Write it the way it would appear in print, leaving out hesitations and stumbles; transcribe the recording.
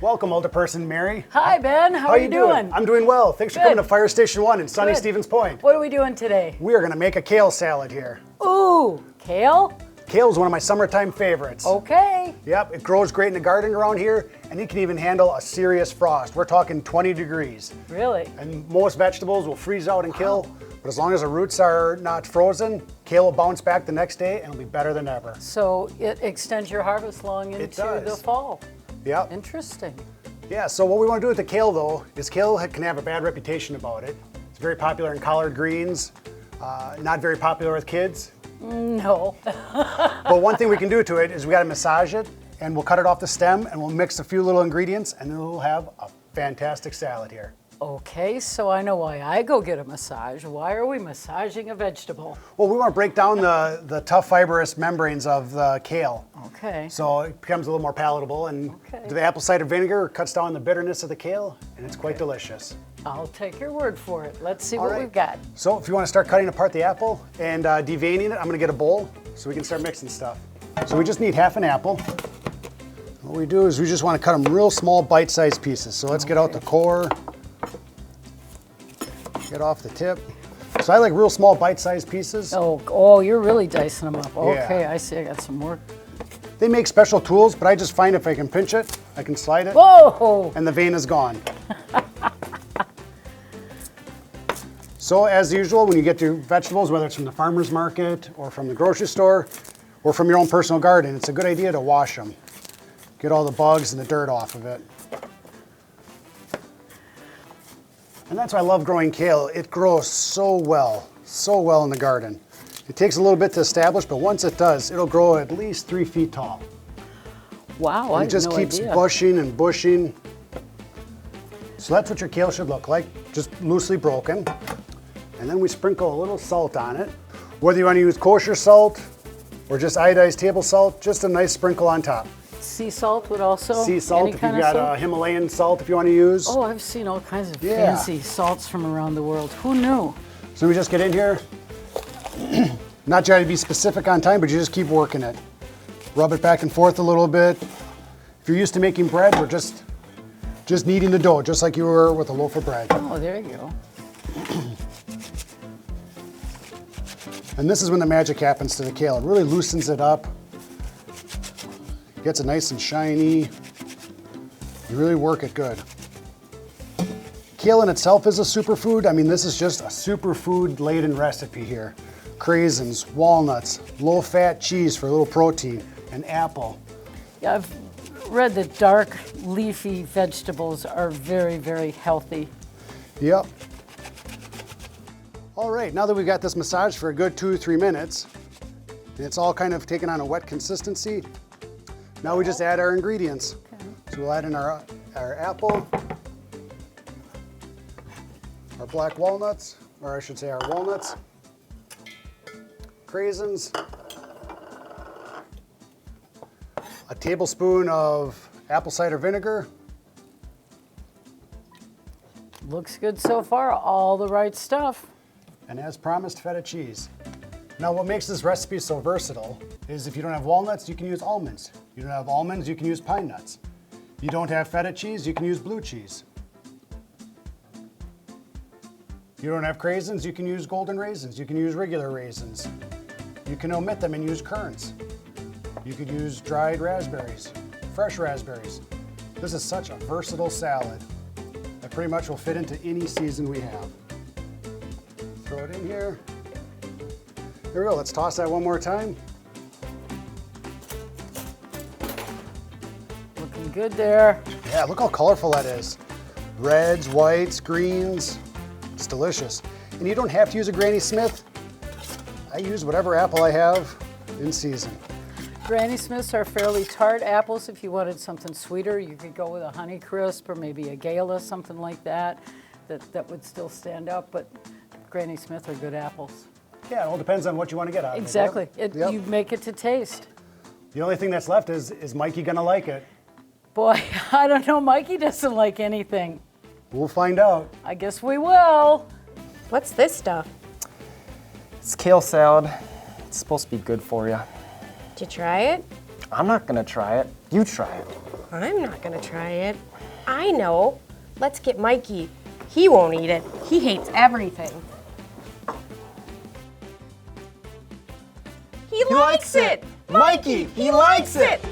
Welcome, older person Mary. Hi, Ben. How are you doing? I'm doing well. Thanks for coming to Fire Station 1 in sunny Stevens Point. What are we doing today? We are going to make a kale salad here. Ooh, kale? Kale is one of my summertime favorites. Okay. Yep, it grows great in the garden around here, and it can even handle a serious frost. We're talking 20 degrees. Really? And most vegetables will freeze out and kill, but as long as the roots are not frozen, kale will bounce back the next day and it'll be better than ever. So it extends your harvest long into the fall. Yep. Interesting. Yeah, so what we want to do with the kale though, is kale can have a bad reputation about it. It's very popular in collard greens, not very popular with kids. No. But one thing we can do to it is we got to massage it, and we'll cut it off the stem, and we'll mix a few little ingredients, and then we'll have a fantastic salad here. Okay, so I know why I go get a massage. Why are we massaging a vegetable? Well, we want to break down the tough fibrous membranes of the kale. Okay. So it becomes a little more palatable, and the apple cider vinegar cuts down the bitterness of the kale, and it's quite delicious. I'll take your word for it. Let's see what we've got. So if you want to start cutting apart the apple and deveining it, I'm going to get a bowl so we can start mixing stuff. So we just need half an apple. What we do is we just want to cut them real small bite-sized pieces. So let's get out the core, get off the tip. So I like real small bite-sized pieces. Oh, you're really dicing them up. Okay, Yeah. I see. I got some more. They make special tools, but I just find if I can pinch it, I can slide it, Whoa! and the vein is gone. So as usual, when you get your vegetables, whether it's from the farmer's market or from the grocery store or from your own personal garden, it's a good idea to wash them. Get all the bugs and the dirt off of it. And that's why I love growing kale. It grows so well in the garden. It takes a little bit to establish, but once it does, it'll grow at least 3 feet tall. Wow, And it just keeps bushing and bushing. So that's what your kale should look like, just loosely broken. And then we sprinkle a little salt on it. Whether you want to use kosher salt or just iodized table salt, just a nice sprinkle on top. Sea salt would also? Sea salt, if you've got Himalayan salt if you want to use. Oh, I've seen all kinds of fancy salts from around the world. Who knew? So we just get in here, not trying to be specific on time, but you just keep working it. Rub it back and forth a little bit. If you're used to making bread, we're just kneading the dough, just like you were with a loaf of bread. Oh, there you go. And this is when the magic happens to the kale. It really loosens it up. Gets it nice and shiny. You really work it good. Kale in itself is a superfood. I mean, this is just a superfood-laden recipe here. Craisins, walnuts, low-fat cheese for a little protein, and apple. Yeah, I've read that dark leafy vegetables are very, very healthy. Yep. All right, now that we've got this massage for a good 2 or 3 minutes, and it's all kind of taken on a wet consistency, now we just add our ingredients. Okay. So we'll add in our apple, our black walnuts, or I should say our walnuts, craisins, a tablespoon of apple cider vinegar. Looks good so far, all the right stuff. And as promised, feta cheese. Now what makes this recipe so versatile is if you don't have walnuts, you can use almonds. You don't have almonds, you can use pine nuts. You don't have feta cheese, you can use blue cheese. You don't have craisins, you can use golden raisins. You can use regular raisins. You can omit them and use currants. You could use dried raspberries, fresh raspberries. This is such a versatile salad that pretty much will fit into any season we have. Throw it in here. Here we go, let's toss that one more time. Looking good there. Yeah, look how colorful that is. Reds, whites, greens, it's delicious. And you don't have to use a Granny Smith. I use whatever apple I have in season. Granny Smiths are fairly tart apples. If you wanted something sweeter, you could go with a Honeycrisp or maybe a Gala, something like that, that would still stand up, but Granny Smith are good apples. Yeah, it all depends on what you want to get out of it. Exactly. Yep. You make it to taste. The only thing that's left is Mikey gonna like it? Boy, I don't know. Mikey doesn't like anything. We'll find out. I guess we will. What's this stuff? It's kale salad. It's supposed to be good for you. Did you try it? I'm not gonna try it. You try it. I'm not gonna try it. I know. Let's get Mikey. He won't eat it. He hates everything. He likes it! Mikey, he likes it!